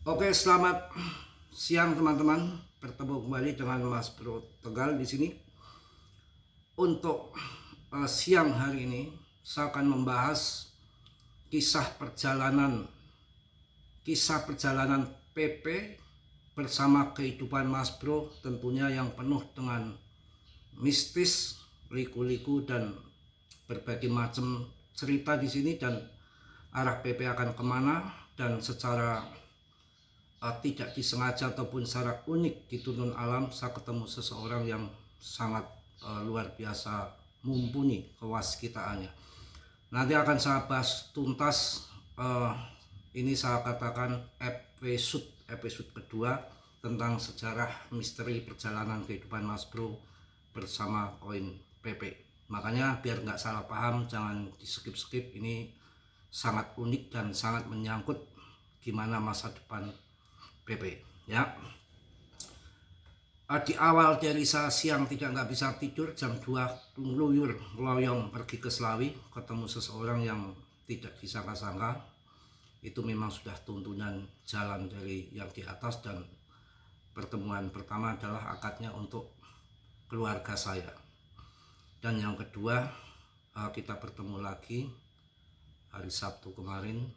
Oke, selamat siang teman-teman. Bertemu kembali dengan Mas Bro Tegal di sini. Untuk siang hari ini saya akan membahas kisah perjalanan PP bersama kehidupan Mas Bro, tentunya yang penuh dengan mistis, liku-liku dan berbagai macam cerita di sini, dan arah PP akan kemana, dan secara tidak disengaja ataupun secara unik di turun alam saya ketemu seseorang yang sangat luar biasa mumpuni kewaskitaannya. Nanti akan saya bahas tuntas. Ini saya katakan episode kedua tentang sejarah misteri perjalanan kehidupan Mas Bro bersama koin PP. Makanya biar nggak salah paham, jangan di skip. Ini sangat unik dan sangat menyangkut gimana masa depan PP ya. Di awal dari saya siang nggak bisa tidur, jam 2 ngeluyur ngeloyong pergi ke Selawi, ketemu seseorang yang tidak disangka-sangka. Itu memang sudah tuntunan jalan dari yang di atas, dan pertemuan pertama adalah akadnya untuk keluarga saya. Dan yang kedua, kita bertemu lagi hari Sabtu kemarin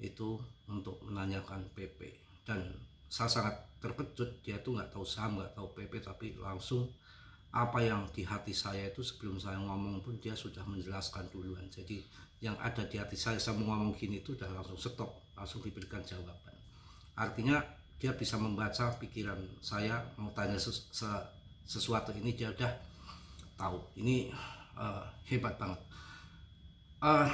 itu untuk menanyakan PP. Dan saya sangat terkejut, dia tuh nggak tahu saham, nggak tahu PP, tapi langsung apa yang di hati saya itu sebelum saya ngomong pun dia sudah menjelaskan duluan. Jadi yang ada di hati saya mau ngomong gini itu udah langsung stop, langsung diberikan jawaban. Artinya dia bisa membaca pikiran saya, mau tanya sesuatu ini dia udah tahu. Ini hebat banget.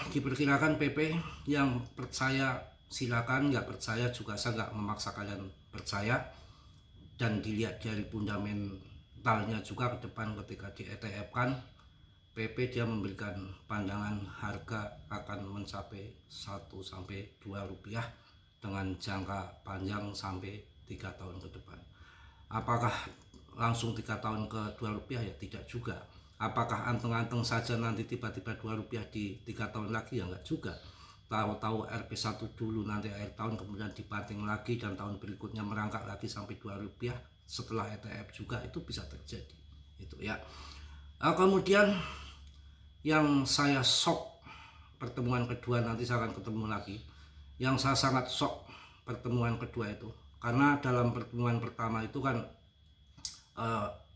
Diperkirakan PP, yang percaya silakan, nggak percaya juga saya nggak memaksa kalian percaya. Dan dilihat dari fundamentalnya juga ke depan ketika di ETF kan PP dia memberikan pandangan harga akan mencapai 1-2 rupiah dengan jangka panjang sampai 3 tahun ke depan. Apakah langsung 3 tahun ke 2 rupiah? Ya tidak juga. Apakah anteng-anteng saja nanti tiba-tiba 2 rupiah di 3 tahun lagi? Ya enggak juga. Tahu-tahu RP1 dulu, nanti akhir tahun kemudian dibanting lagi, dan tahun berikutnya merangkak lagi sampai 2 rupiah setelah ETF juga, itu bisa terjadi itu ya. Kemudian yang saya shock pertemuan kedua, nanti saya akan ketemu lagi, yang saya sangat shock pertemuan kedua itu karena dalam pertemuan pertama itu kan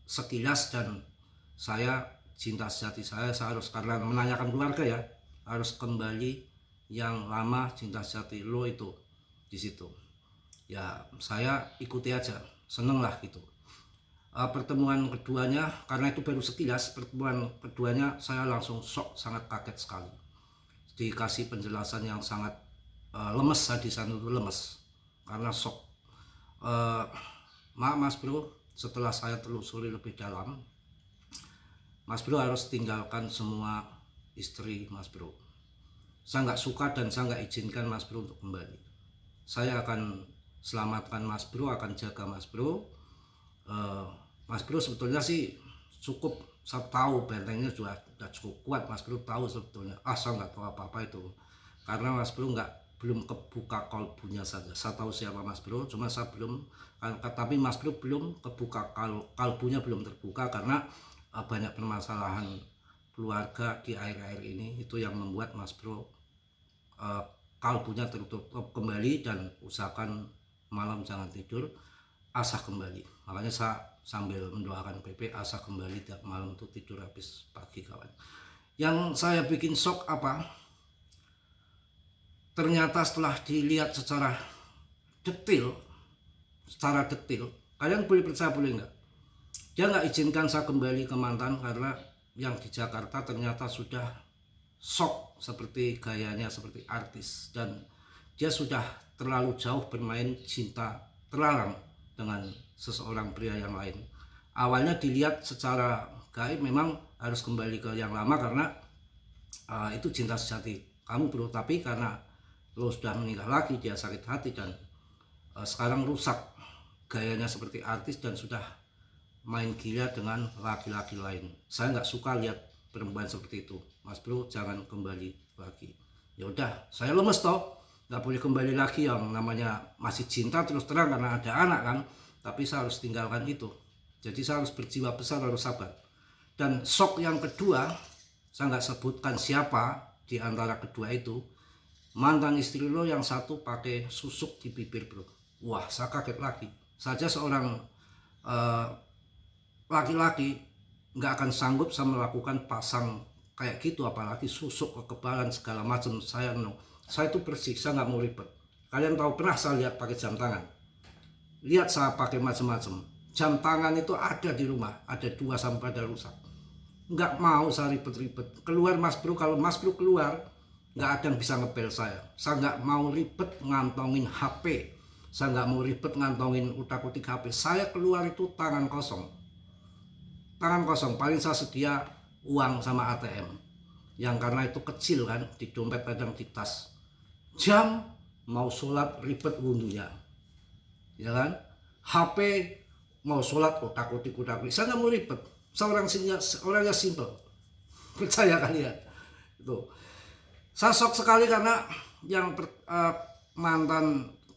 sekilas, dan saya cinta sejati saya harus, karena menanyakan keluarga ya, harus kembali yang lama, cinta sejati lo itu di situ ya. Saya ikuti aja, seneng lah gitu. Pertemuan keduanya, karena itu baru sekilas, pertemuan keduanya saya langsung shock, sangat kaget sekali. Dikasih penjelasan yang sangat lemes, di sana itu lemes karena shock. Maaf Mas Bro, setelah saya telusuri lebih dalam, Mas Bro harus tinggalkan semua istri Mas Bro. Saya nggak suka dan saya nggak izinkan Mas Bro untuk kembali. Saya akan selamatkan Mas Bro, akan jaga Mas Bro. Mas Bro sebetulnya sih cukup, saya tahu bentengnya sudah cukup kuat. Mas Bro tahu sebetulnya. Saya nggak tahu apa-apa itu, karena Mas Bro belum kebuka kalbunya saja. Saya tahu siapa Mas Bro, cuma saya belum. Tapi Mas Bro belum kebuka kalbunya, belum terbuka karena banyak permasalahan keluarga di akhir-akhir ini. Itu yang membuat Mas Bro kalbunya tertutup kembali, dan usahakan malam jangan tidur, asah kembali. Makanya saya sambil mendoakan PP asah kembali tiap malam, tuh tidur habis pagi kawan. Yang saya bikin shock apa? Ternyata setelah dilihat secara detail, kalian boleh percaya boleh enggak, dia nggak izinkan saya kembali ke mantan karena yang di Jakarta ternyata sudah sok seperti gayanya seperti artis, dan dia sudah terlalu jauh bermain cinta terlarang dengan seseorang pria yang lain. Awalnya dilihat secara gaib memang harus kembali ke yang lama karena itu cinta sejati kamu Bro, tapi karena lo sudah menikah lagi, dia sakit hati, dan sekarang rusak gayanya seperti artis dan sudah main gila dengan laki-laki lain. Saya nggak suka lihat perempuan seperti itu. Mas Bro jangan kembali lagi. Ya udah, saya lemes toh. nggak boleh kembali lagi yang namanya masih cinta terus terang karena ada anak kan, tapi saya harus tinggalkan itu. Jadi saya harus berjiwa besar, harus sabar. Dan shock yang kedua, saya nggak sebutkan siapa di antara kedua itu, mantan istri lo yang satu pakai susuk di bibir bro. Wah, saya kaget lagi. Saja seorang laki-laki nggak akan sanggup saya melakukan pasang kayak gitu, apalagi susuk, kekebalan segala macam. Saya itu bersih, saya nggak mau ribet. Kalian tahu, pernah saya lihat pakai jam tangan, lihat saya pakai macam-macam jam tangan itu ada di rumah, ada 2 sampai pada rusak. Nggak mau saya ribet-ribet keluar mas bro. Kalau mas bro keluar, nggak ada yang bisa ngepel saya. Saya nggak mau ribet ngantongin HP, saya nggak mau ribet ngantongin utak-utik HP. Saya keluar itu tangan kosong, paling saya sedia uang sama ATM, yang karena itu kecil kan, di dompet kadang di tas. Jam mau sholat ribet wudhunya, ya kan. HP mau sholat otak-otik, saya nggak mau ribet. Saya orangnya simple, percaya kalian. Itu saya shock sekali karena yang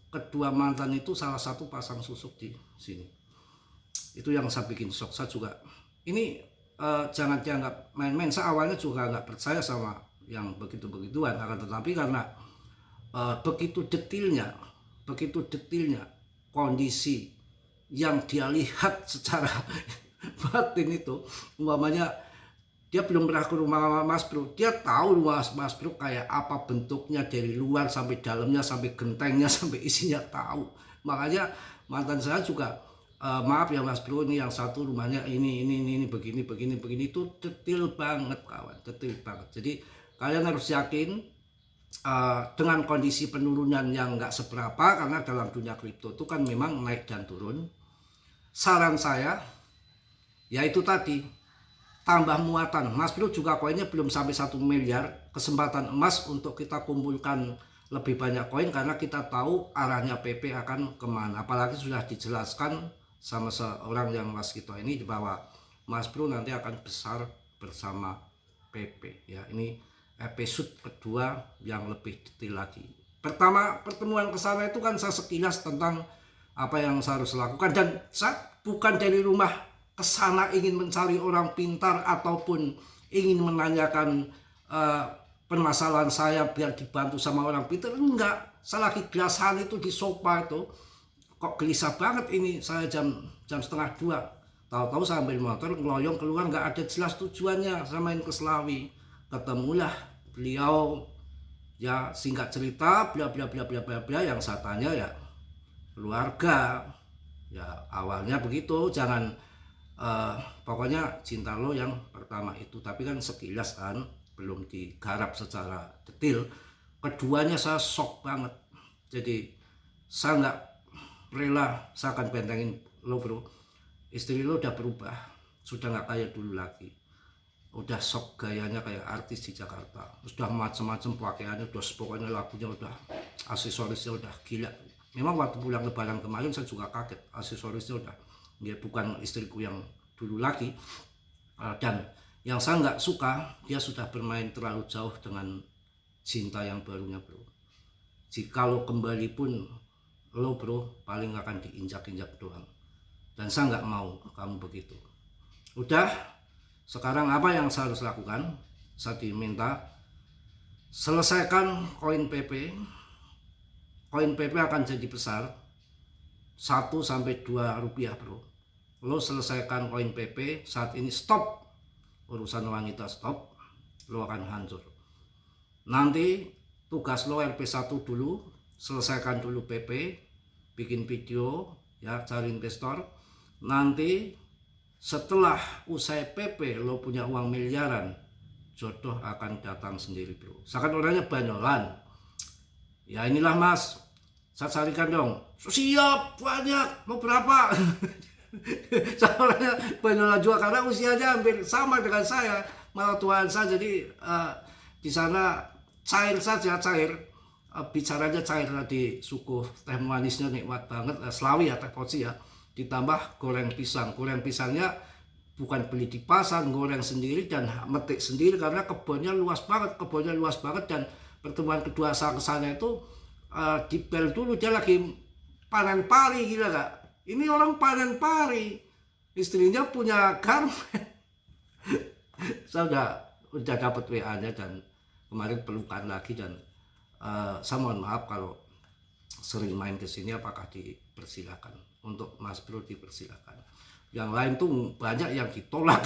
kedua mantan itu salah satu pasang susuk di sini. Itu yang saya bikin shock. Saya juga ini jangan dianggap main-main. Saya awalnya juga nggak percaya sama yang begitu-begituan, akan tetapi karena begitu detailnya kondisi yang dia lihat secara batin itu, umpamanya dia belum pernah ke rumah Mas Bro, dia tahu rumah Mas Bro kayak apa bentuknya, dari luar sampai dalamnya, sampai gentengnya, sampai isinya tahu. Makanya mantan saya juga maaf ya Mas Bro, ini yang satu rumahnya ini begini itu detail banget kawan, detail banget. Jadi kalian harus yakin dengan kondisi penurunan yang nggak seberapa, karena dalam dunia kripto itu kan memang naik dan turun. Saran saya yaitu tadi, tambah muatan. Mas Bro juga koinnya belum sampai 1 miliar, kesempatan emas untuk kita kumpulkan lebih banyak koin, karena kita tahu arahnya PP akan kemana. Apalagi sudah dijelaskan sama seorang yang Mas Kito ini bahwa Mas Bro nanti akan besar bersama PP ya. Ini episode kedua yang lebih detail lagi. Pertama, pertemuan ke sana itu kan saya sekilas tentang apa yang saya harus lakukan, dan saya bukan dari rumah ke sana ingin mencari orang pintar ataupun ingin menanyakan permasalahan saya biar dibantu sama orang pintar. Enggak, saya lagi gelasan itu di sofa itu, kok gelisah banget ini. Saya jam 1:30, tahu-tahu saya ambil motor ngeloyong keluar, nggak ada jelas tujuannya. Saya main ke Selawi, ketemulah beliau ya, singkat cerita bla bla bla bla bla bla. Yang saya tanya ya keluarga ya, awalnya begitu, jangan pokoknya cinta lo yang pertama itu. Tapi kan sekilas kan belum digarap secara detail. Keduanya saya shock banget. Jadi saya nggak rela, saya akan bentengin lo bro. Istri lo udah berubah, sudah nggak kayak dulu lagi. Udah sok gayanya kayak artis di Jakarta, sudah macam-macam pakaiannya, udah pokoknya lagunya udah, aksesorisnya udah gila. Memang waktu pulang lebaran kemarin saya juga kaget, aksesorisnya udah ya, bukan istriku yang dulu lagi. Dan yang saya nggak suka, dia sudah bermain terlalu jauh dengan cinta yang barunya bro. Jika lo kembali pun lo bro paling akan diinjak-injak doang, dan saya nggak mau kamu begitu. Udah, sekarang apa yang saya harus lakukan? Saya diminta selesaikan koin PP. Koin PP akan jadi besar 1 sampai 2 rupiah bro. Lo selesaikan koin PP saat ini, stop urusan wanita, stop, lo akan hancur. Nanti tugas lo RP1 dulu, selesaikan dulu PP, bikin video ya, cari investor. Nanti setelah usai PP lo punya uang miliaran, jodoh akan datang sendiri bro. Saya kan orangnya banyolan ya, inilah mas, saya carikan dong. Siap, banyak, mau berapa? Saya orangnya banyolan juga karena usianya hampir sama dengan saya, malah tuaan saya. Jadi di sana cair saja, bicaranya cair. Tadi suku teh manisnya nikmat banget, Selawi ya, teh poci ya, ditambah goreng pisang. Goreng pisangnya bukan beli di pasar, goreng sendiri dan metik sendiri karena kebunnya luas banget. Dan pertemuan kedua saya ke sana itu dipel dulu, dia lagi panen pari, gila gak? Ini orang panen pari, istrinya punya garmen. Saya udah dapat WA-nya dan kemarin pelukan lagi, dan saya mohon maaf kalau sering main ke sini, apakah dipersilakan. Untuk Mas Bro dipersilakan, yang lain tuh banyak yang ditolak.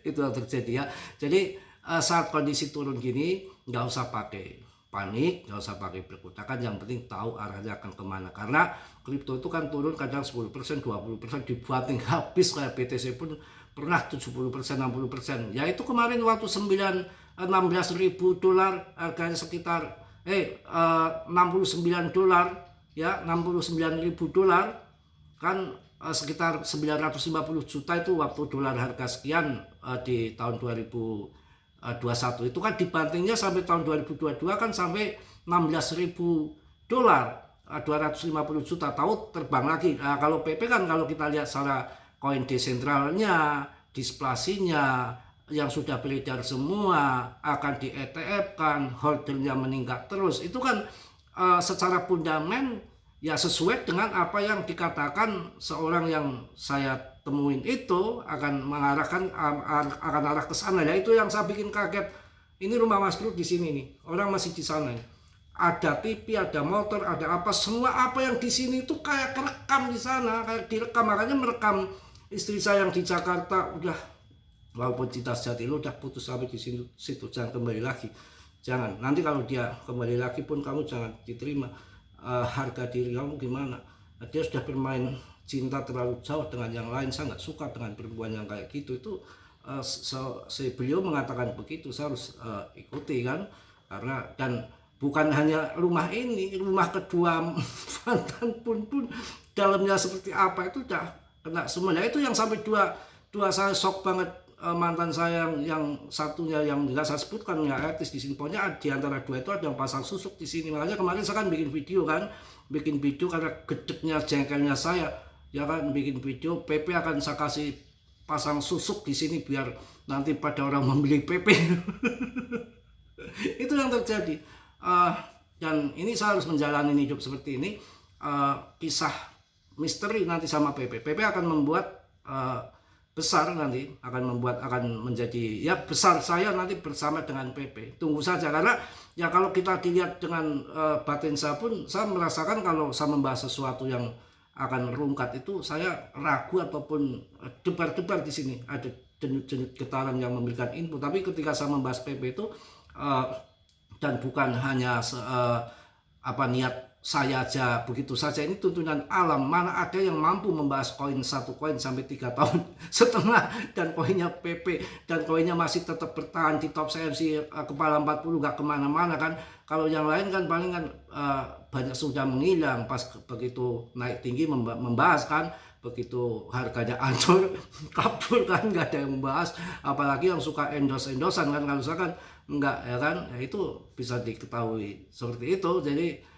Itu yang terjadi ya. Jadi saat kondisi turun gini, nggak usah pakai panik, nggak usah pakai berkutakan, yang penting tahu arahnya akan kemana. Karena kripto itu kan turun kadang 10%, 20%, dibuatin habis, kayak BTC pun pernah 70%, 60%. Ya itu kemarin waktu 16.000 dolar, harganya sekitar $69 ya, 69.000 dolar kan, sekitar 950 juta itu waktu dolar harga sekian di tahun 2021. Itu kan dibantingnya sampai tahun 2022 kan sampai 16.000 dolar, 250 juta, tahu terbang lagi. Kalau PP kan kalau kita lihat secara koin desentralnya, displasinya yang sudah beredar semua akan di ETF kan, holdernya meningkat terus, itu kan secara fundament ya sesuai dengan apa yang dikatakan seorang yang saya temuin itu akan mengarahkan, akan arah ke sana. Ya itu yang saya bikin kaget. Ini rumah Mas Bro di sini nih, orang masih di sana. Ada TV, ada motor, ada apa, semua apa yang di sini itu kayak kerekam di sana, kayak direkam. Makanya merekam istri saya yang di Jakarta, udah, walaupun cinta sejati lo udah putus sampai di situ, jangan kembali lagi. Jangan, nanti kalau dia kembali lagi pun kamu jangan diterima. Harga diri kamu gimana? Dia sudah bermain cinta terlalu jauh dengan yang lain. Saya nggak suka dengan perempuan yang kayak gitu. Itu beliau mengatakan begitu, saya harus ikuti kan, karena dan bukan hanya rumah ini, rumah kedua mantan pun dalamnya seperti apa itu udah kena semuanya. Itu yang sampai dua saya shock banget. Mantan saya yang satunya yang nggak saya sebutkan, ya artis di sini, pokoknya di antara dua itu ada yang pasang susuk di sini. Makanya kemarin saya kan bikin video karena gedeknya, jengkelnya saya, ya kan, bikin video PP akan saya kasih pasang susuk di sini biar nanti pada orang membeli PP. Itu yang terjadi. Dan ini saya harus menjalani hidup seperti ini. Kisah misteri nanti sama PP akan membuat besar, nanti akan menjadi ya besar saya nanti bersama dengan PP. Tunggu saja, karena ya kalau kita dilihat dengan batin saya pun, saya merasakan kalau saya membahas sesuatu yang akan rungkat itu saya ragu ataupun debar-debar di sini, ada jenis getaran yang memberikan input. Tapi ketika saya membahas PP itu dan bukan hanya niat saya aja begitu saja, ini tuntunan alam. Mana ada yang mampu membahas satu koin sampai 3 tahun setengah, dan koinnya PP, dan koinnya masih tetap bertahan di top CMC kepala 40, gak kemana-mana kan. Kalau yang lain kan paling kan banyak sudah menghilang pas begitu naik tinggi membahas kan, begitu harganya ancur kabur kan, nggak ada yang membahas. Apalagi yang suka endos-endosan kan, kalau saya kan enggak, ya kan, ya itu bisa diketahui seperti itu. Jadi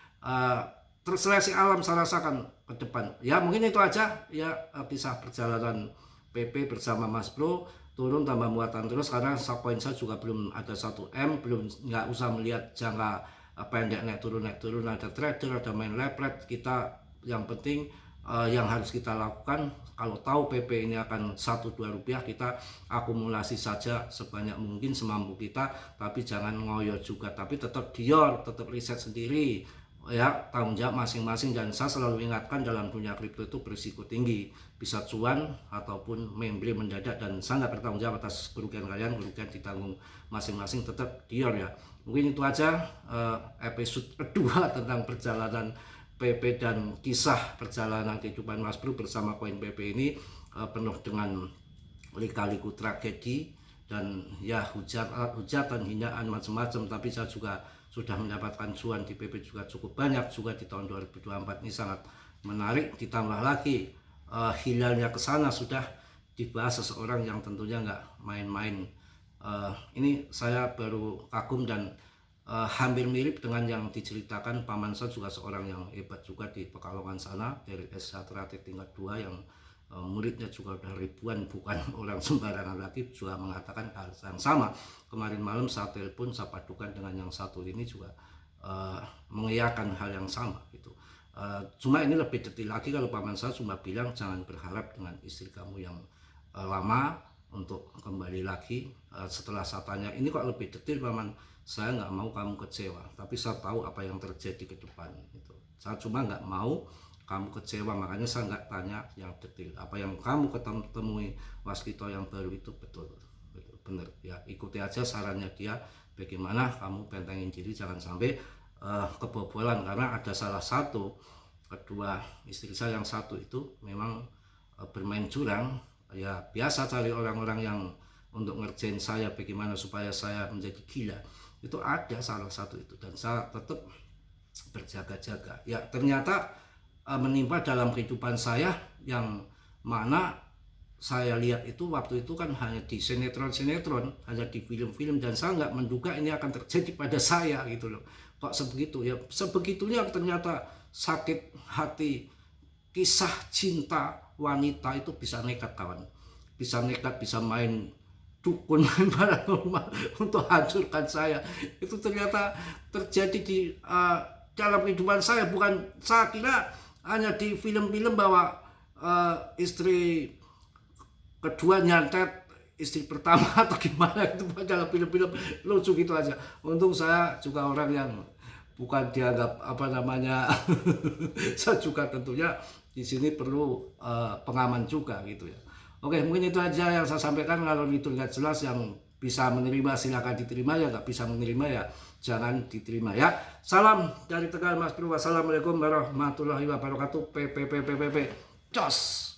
terseleksi alam saya rasakan ke depan. Ya mungkin itu aja ya, kisah perjalanan PP bersama Mas Bro, turun tambah muatan terus, karena koin saya juga belum ada 1M, belum, nggak usah melihat jangka pendek naik turun, ada trader, ada main lepret. Kita yang penting yang harus kita lakukan, kalau tahu PP ini akan 1-2 rupiah, kita akumulasi saja sebanyak mungkin semampu kita, tapi jangan ngoyo juga, tapi tetap dior, tetap riset sendiri ya, tanggung jawab masing-masing. Dan saya selalu ingatkan, dalam dunia kripto itu berisiko tinggi, bisa cuan ataupun membeli mendadak, dan saya nggak bertanggung jawab atas kerugian kalian, kerugian ditanggung masing-masing, tetap dior ya. Mungkin itu aja episode kedua tentang perjalanan PP dan kisah perjalanan kehidupan Mas Bro bersama koin PP ini, penuh dengan lika-liku tragedi dan ya hujatan, hinaan, macam-macam. Tapi saya juga sudah mendapatkan cuan di PP juga cukup banyak juga di tahun 2024 ini, sangat menarik. Ditambah lagi hilalnya ke sana sudah dibahas seseorang yang tentunya nggak main-main. Ini saya baru kagum dan hampir mirip dengan yang diceritakan paman saya, juga seorang yang hebat juga di Pekalongan sana, dari S1 tingkat 2, yang muridnya juga udah ribuan, bukan orang sembarangan lagi, juga mengatakan hal yang sama. Kemarin malam saya telepon, saya padukan dengan yang satu ini juga mengiyakan hal yang sama gitu. Cuma ini lebih detail lagi kalau paman saya cuma bilang jangan berharap dengan istri kamu yang lama untuk kembali lagi. Setelah saya tanya ini kok lebih detail paman, saya nggak mau kamu kecewa, tapi saya tahu apa yang terjadi ke depan gitu. Saya cuma nggak mau kamu kecewa, makanya saya nggak tanya yang detail. Apa yang kamu temui Waskito yang baru itu betul benar ya, ikuti aja sarannya dia. Bagaimana kamu bentengin diri, jangan sampai kebobolan, karena ada salah satu kedua istri saya yang satu itu memang bermain curang ya, biasa cari orang-orang yang untuk ngerjain saya bagaimana supaya saya menjadi gila, itu ada salah satu itu, dan saya tetap berjaga-jaga ya. Ternyata menimpa dalam kehidupan saya yang mana saya lihat itu waktu itu kan hanya di sinetron-sinetron, hanya di film-film, dan saya nggak menduga ini akan terjadi pada saya gitu loh. Kok sebegitu ya, sebegitunya ternyata sakit hati, kisah cinta wanita itu bisa nekat kawan, bisa nekat, bisa main dukun, main paranormal untuk hancurkan saya. Itu ternyata terjadi di dalam kehidupan saya. Bukan, saya kira hanya di film-film bahwa istri kedua nyantet istri pertama atau gimana, itu dalam film-film lucu gitu aja. Untung saya juga orang yang bukan dianggap apa namanya saya juga tentunya di sini perlu pengaman juga gitu ya. Oke, mungkin itu aja yang saya sampaikan. Kalau itu nggak jelas, yang bisa menerima silakan diterima, ya nggak bisa menerima ya jangan diterima ya. Salam dari Tegal Mas Bro. Wassalamualaikum warahmatullahi wabarakatuh. PPPPPP. Cos.